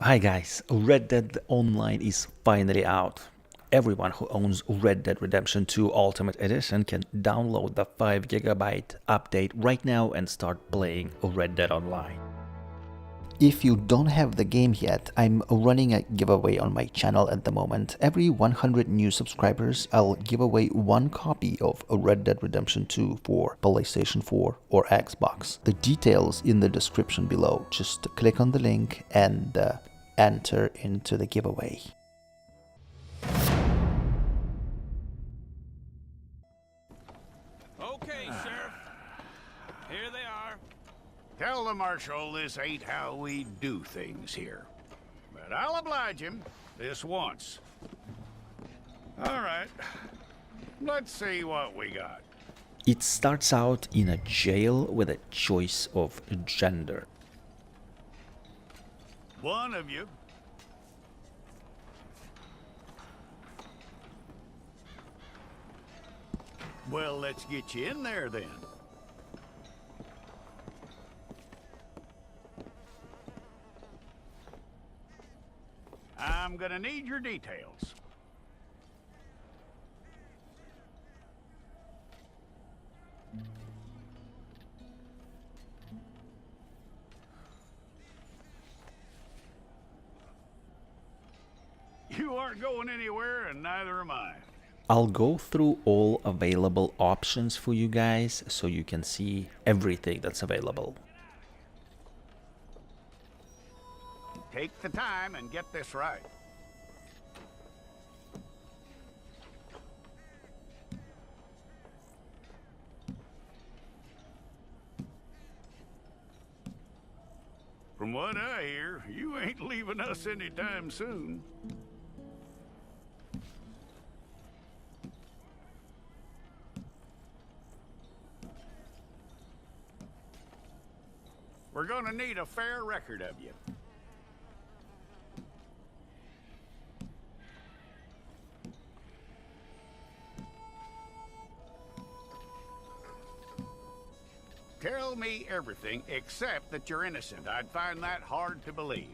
Hi guys, Red Dead Online is finally out. Everyone who owns Red Dead Redemption 2 Ultimate Edition can download the 5 GB update right now and start playing Red Dead Online. If you don't have the game yet, I'm running a giveaway on my channel at the moment. Every 100 new subscribers, I'll give away one copy of Red Dead Redemption 2 for PlayStation 4 or Xbox. The details in the description below. Just click on the link and enter into the giveaway. Okay, Sheriff. Here they are. Tell the Marshal this ain't how we do things here. But I'll oblige him this once. All right. Let's see what we got. It starts out in a jail with a choice of gender. One of you. Well, let's get you in there then. I'm gonna need your details. You aren't going anywhere, and neither am I. I'll go through all available options for you guys so you can see everything that's available. Take the time and get this right. From what I hear, you ain't leaving us anytime soon. We're gonna need a fair record of you. Tell me everything except that you're innocent. I'd find that hard to believe.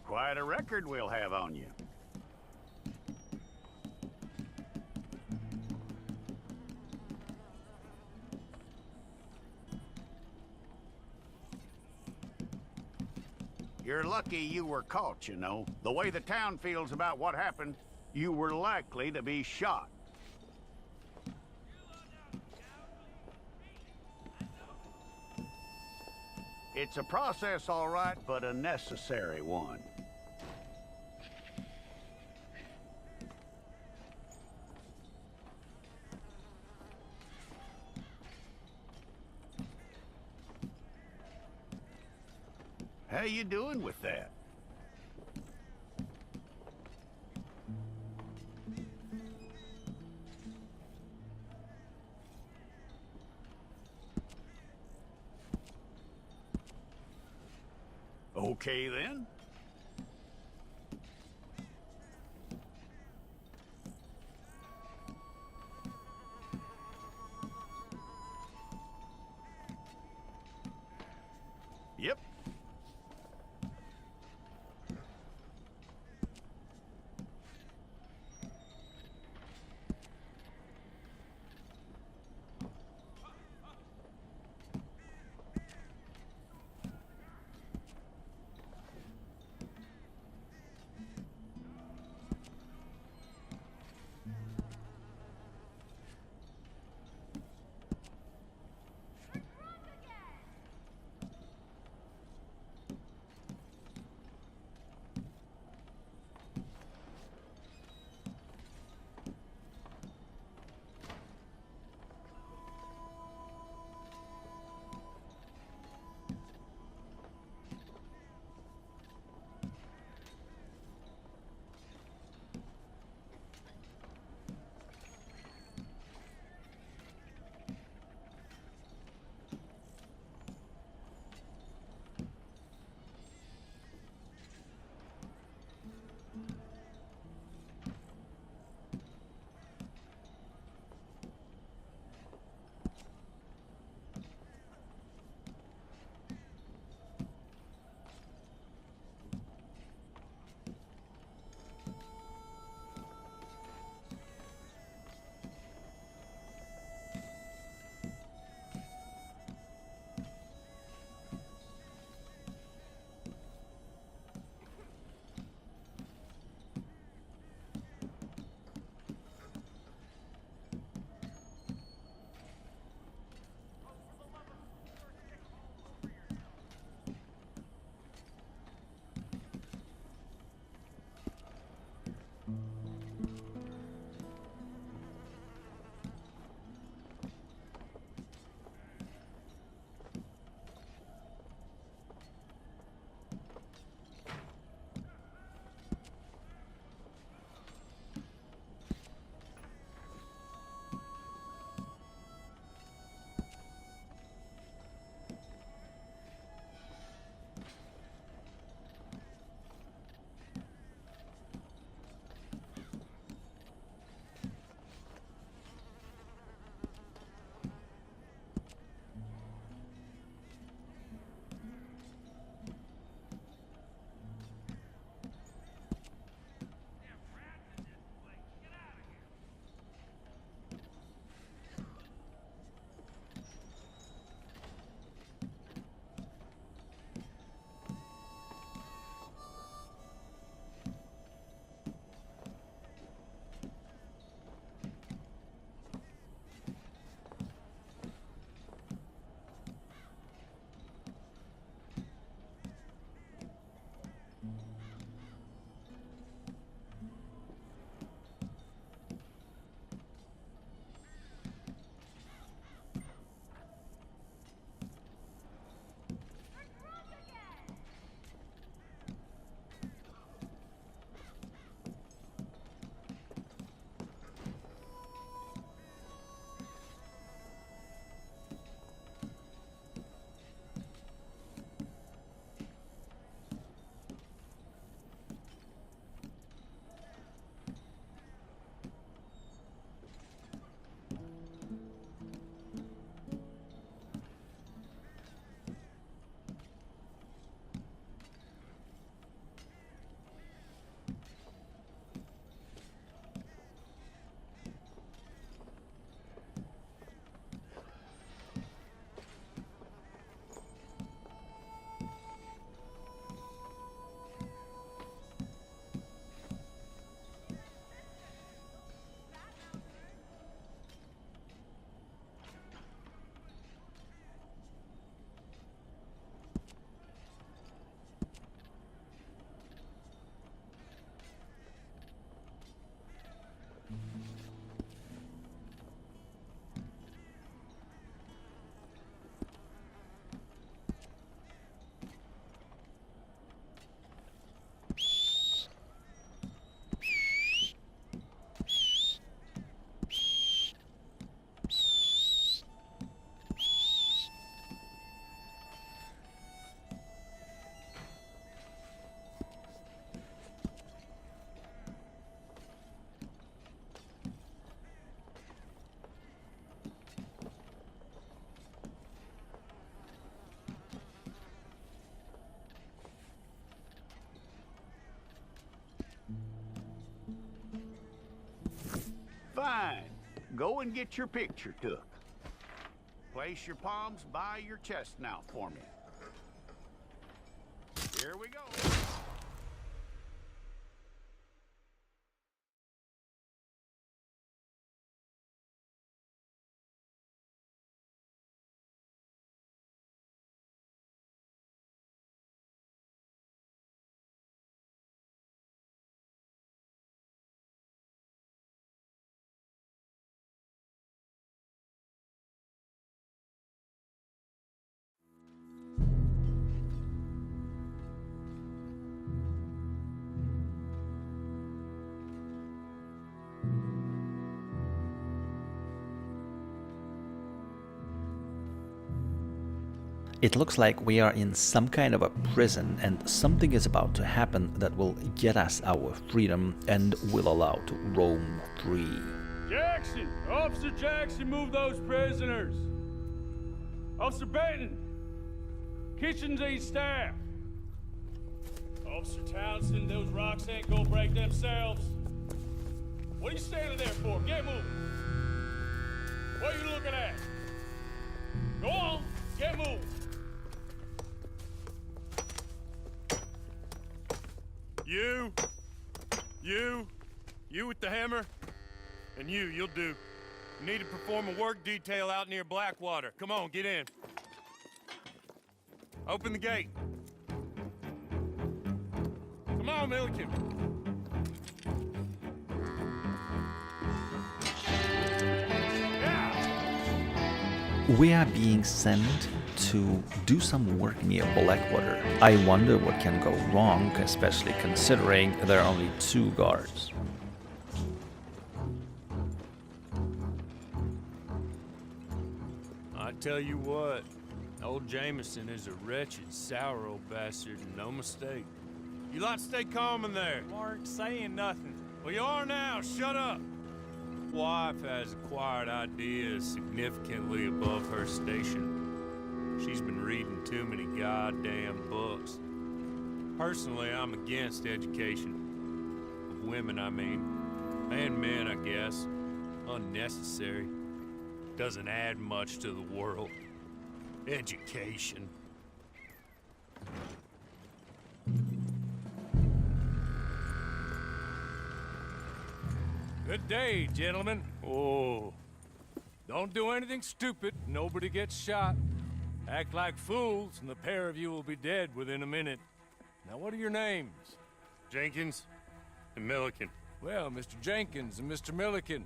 Quite a record we'll have on you. You're lucky you were caught, you know. The way the town feels about what happened, you were likely to be shot. It's a process, all right, but a necessary one. How you doing with that? Okay, then. Yep. go and get your picture took. Place your palms by your chest now for me. Here we go. It looks like we are in some kind of a prison and something is about to happen that will get us our freedom and will allow to roam free. Jackson! Officer Jackson, move those prisoners! Officer Benton! Kitchens aid staff! Officer Townsend, those rocks ain't gonna break themselves. What are you standing there for? Get moving! What are you looking at? Go on, get moving! You with the hammer, and you'll do. You need to perform a work detail out near Blackwater. Come on, get in. Open the gate. Come on, Milliken. Yeah. We are being sent to do some work near Blackwater. I wonder what can go wrong, especially considering there are only 2 guards. I tell you what, old Jameson is a wretched, sour old bastard, and no mistake. You lot stay calm in there. You aren't saying nothing. Well, you are now. Shut up. Wife has acquired ideas significantly above her station. She's been reading too many goddamn books. Personally, I'm against education. Of women, I mean. And men, I guess. Unnecessary. Doesn't add much to the world. Education. Good day, gentlemen. Oh. Don't do anything stupid. Nobody gets shot. Act like fools, and the pair of you will be dead within a minute. Now, what are your names? Jenkins and Milliken. Well, Mr. Jenkins and Mr. Milliken,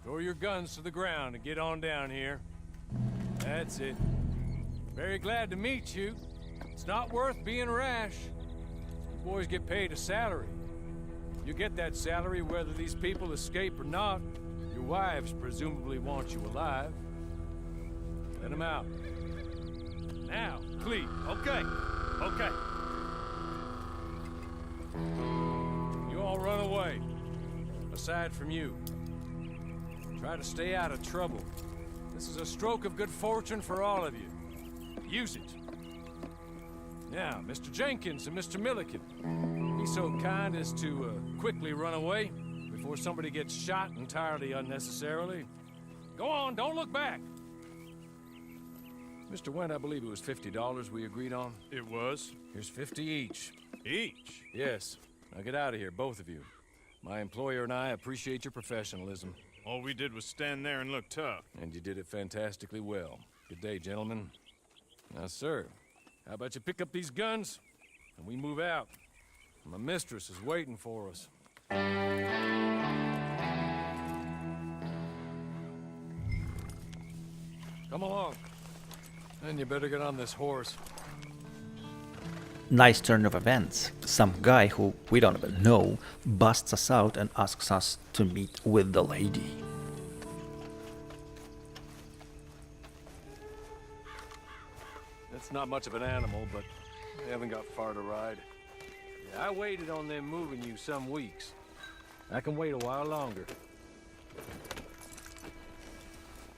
throw your guns to the ground and get on down here. That's it. Very glad to meet you. It's not worth being rash. You boys get paid a salary. You get that salary whether these people escape or not. Your wives presumably want you alive. Let them out. Now, please. Okay. You all run away. Aside from you. Try to stay out of trouble. This is a stroke of good fortune for all of you. Use it. Now, Mr. Jenkins and Mr. Milliken, be so kind as to quickly run away before somebody gets shot entirely unnecessarily. Go on, don't look back. Mr. Wendt, I believe it was $50 we agreed on. It was. Here's 50 each. Each? Yes. Now get out of here, both of you. My employer and I appreciate your professionalism. All we did was stand there and look tough. And you did it fantastically well. Good day, gentlemen. Now, sir, how about you pick up these guns and we move out? My mistress is waiting for us. Come along. And you better get on this horse. Nice turn of events. Some guy who we don't even know busts us out and asks us to meet with the lady. It's not much of an animal, but they haven't got far to ride. Yeah, I waited on them moving you some weeks. I can wait a while longer.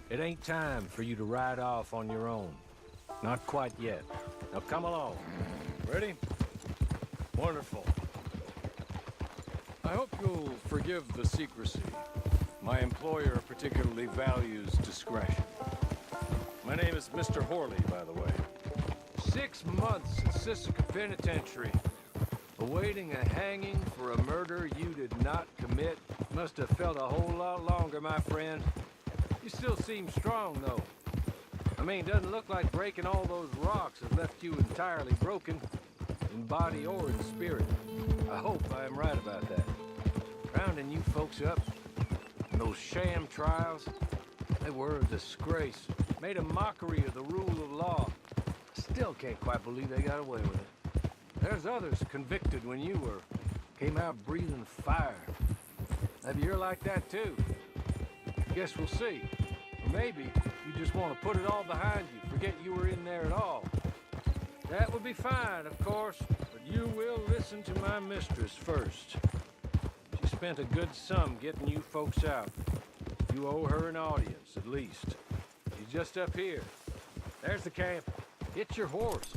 It ain't time for you to ride off on your own. Not quite yet. Now come along. Ready? Wonderful. I hope you'll forgive the secrecy. My employer particularly values discretion. My name is Mr. Horley, by the way. 6 months at Sisika Penitentiary, awaiting a hanging for a murder you did not commit. Must have felt a whole lot longer, my friend. You still seem strong, though. I mean, doesn't look like breaking all those rocks has left you entirely broken, in body or in spirit. I hope I am right about that. Rounding you folks up, and those sham trials, they were a disgrace. Made a mockery of the rule of law. Still can't quite believe they got away with it. There's others convicted when you were. Came out breathing fire. Maybe you're like that too. Guess we'll see. Or maybe you just want to put it all behind you, forget you were in there at all. That would be fine, of course, but you will listen to my mistress first. She spent a good sum getting you folks out. You owe her an audience, at least. She's just up here. There's the camp. Get your horse.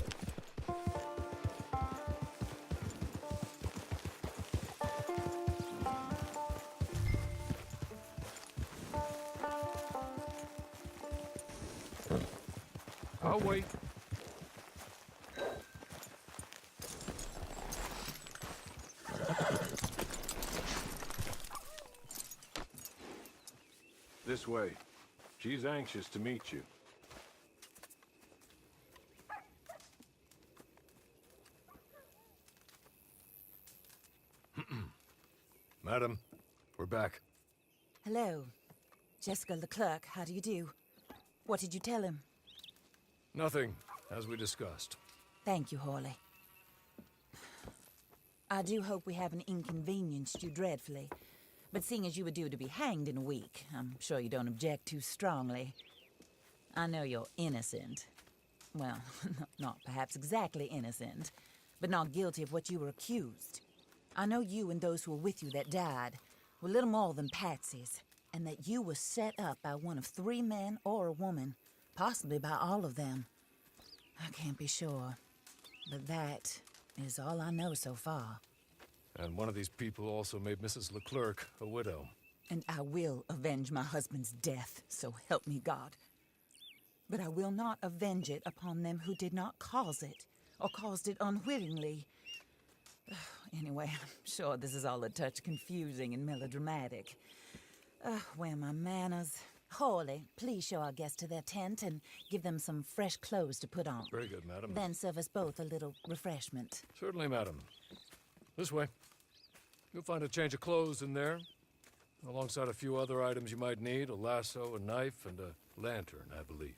I'll wait. This way. She's anxious to meet you. Madam, we're back. Hello. Jessica Leclerc, how do you do? What did you tell him? Nothing, as we discussed. Thank you, Horley. I do hope we haven't inconvenienced you dreadfully. But seeing as you were due to be hanged in a week, I'm sure you don't object too strongly. I know you're innocent. Well, not perhaps exactly innocent, but not guilty of what you were accused. I know you and those who were with you that died were little more than patsies, and that you were set up by one of 3 men or a woman, possibly by all of them. I can't be sure, but that is all I know so far. And one of these people also made Mrs. Leclerc a widow. And I will avenge my husband's death, so help me God. But I will not avenge it upon them who did not cause it, or caused it unwittingly. Anyway, I'm sure this is all a touch confusing and melodramatic. Where are my manners? Horley, please show our guests to their tent and give them some fresh clothes to put on. Very good, madam. Then serve us both a little refreshment. Certainly, madam. This way. You'll find a change of clothes in there, alongside a few other items you might need, a lasso, a knife, and a lantern, I believe.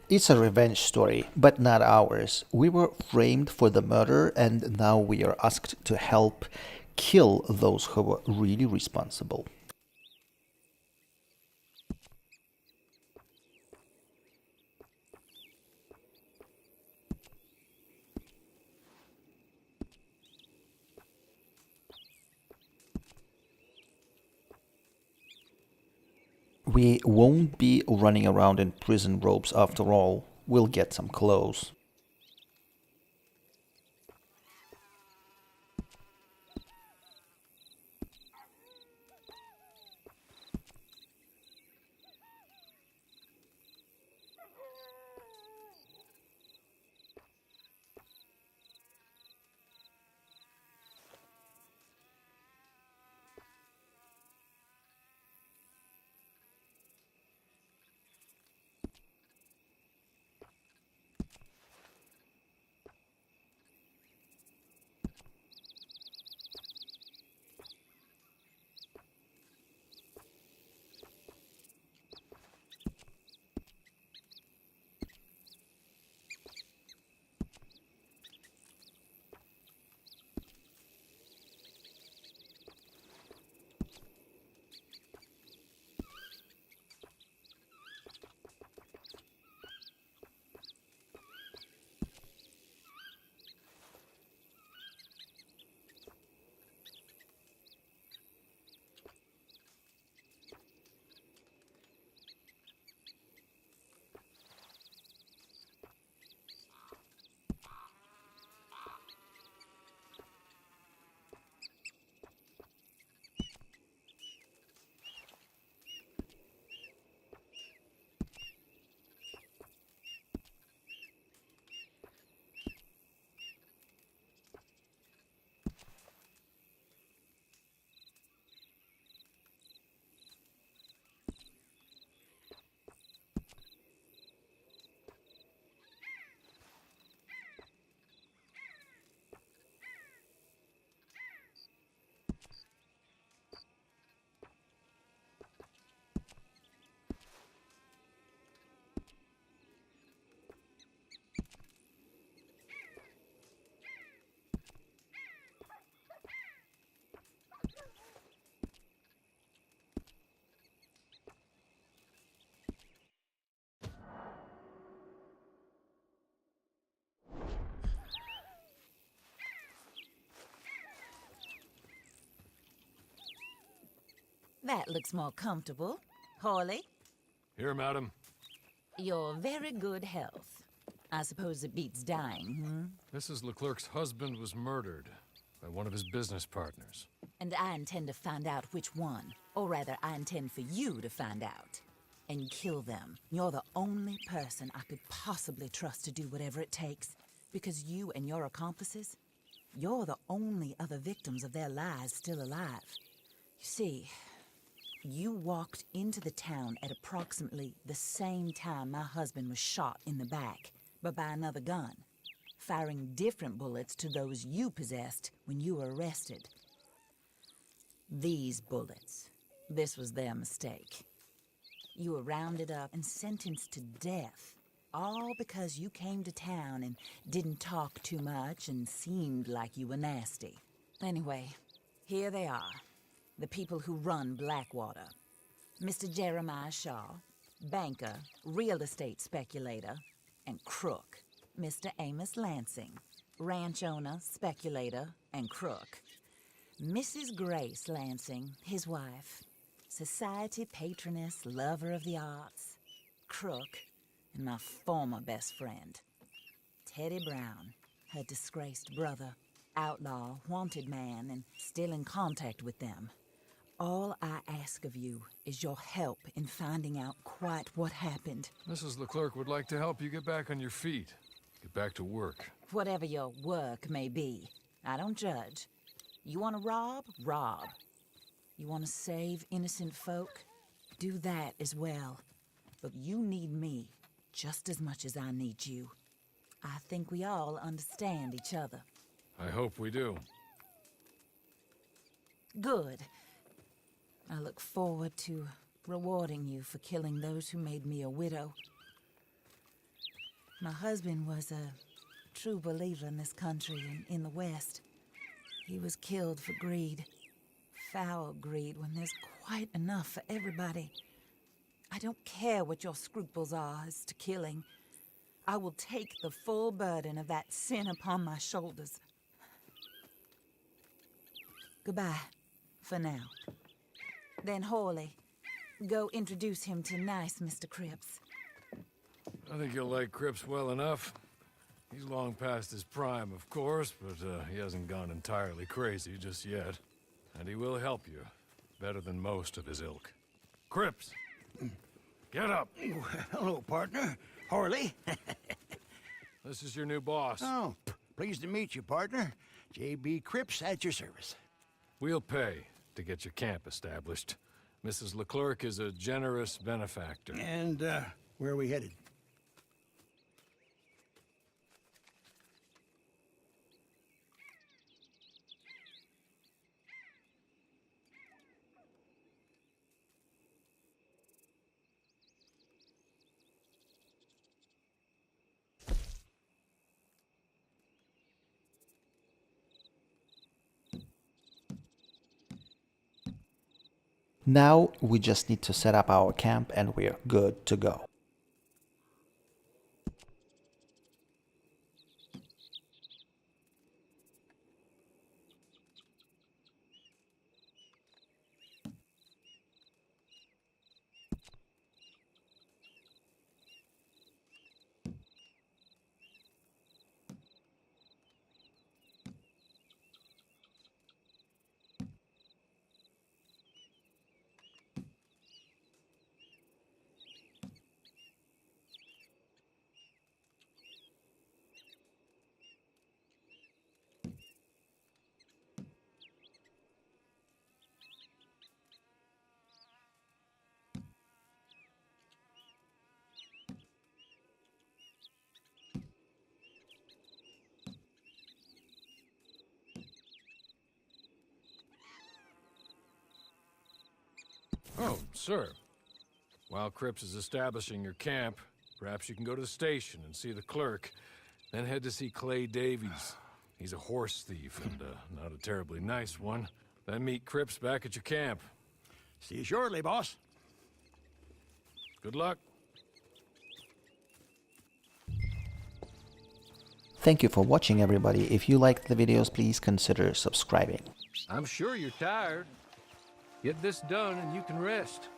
It's a revenge story, but not ours. We were framed for the murder, and now we are asked to help kill those who were really responsible. We won't be running around in prison robes after all. We'll get some clothes. That looks more comfortable. Hawley, Here, madam. your very good health. I suppose it beats dying, Mrs. Leclerc's husband was murdered by one of his business partners. And I intend to find out which one. Or rather, I intend for you to find out. And kill them. You're the only person I could possibly trust to do whatever it takes. Because you and your accomplices, you're the only other victims of their lies still alive. You see, you walked into the town at approximately the same time my husband was shot in the back, but by another gun, firing different bullets to those you possessed when you were arrested. These bullets, this was their mistake. You were rounded up and sentenced to death, all because you came to town and didn't talk too much and seemed like you were nasty. Anyway, here they are, the people who run Blackwater. Mr. Jeremiah Shaw, banker, real estate speculator, and crook. Mr. Amos Lansing, ranch owner, speculator, and crook. Mrs. Grace Lansing, his wife, society patroness, lover of the arts, crook, and my former best friend, Teddy Brown, her disgraced brother, outlaw, wanted man, and still in contact with them. All I ask of you is your help in finding out quite what happened. Mrs. Leclerc would like to help you get back on your feet. Get back to work. Whatever your work may be, I don't judge. You want to rob? Rob. You want to save innocent folk? Do that as well. But you need me just as much as I need you. I think we all understand each other. I hope we do. Good. I look forward to rewarding you for killing those who made me a widow. My husband was a true believer in this country and in the West. He was killed for greed. Foul greed when there's quite enough for everybody. I don't care what your scruples are as to killing. I will take the full burden of that sin upon my shoulders. Goodbye, for now. Then Hawley, go introduce him to nice Mr. Cripps. I think you'll like Cripps well enough. He's long past his prime, of course, but he hasn't gone entirely crazy just yet. And he will help you, better than most of his ilk. Cripps! Get up! Hello, partner. Harley. This is your new boss. Oh, pleased to meet you, partner. J.B. Cripps at your service. We'll pay to get your camp established. Mrs. Leclerc is a generous benefactor. And, where are we headed? Now we just need to set up our camp and we're good to go. Oh, sir. While Cripps is establishing your camp, perhaps you can go to the station and see the clerk, then head to see Clay Davies. He's a horse thief and not a terribly nice one. Then meet Cripps back at your camp. See you shortly, boss. Good luck. Thank you for watching, everybody. If you liked the videos, please consider subscribing. I'm sure you're tired. Get this done and you can rest.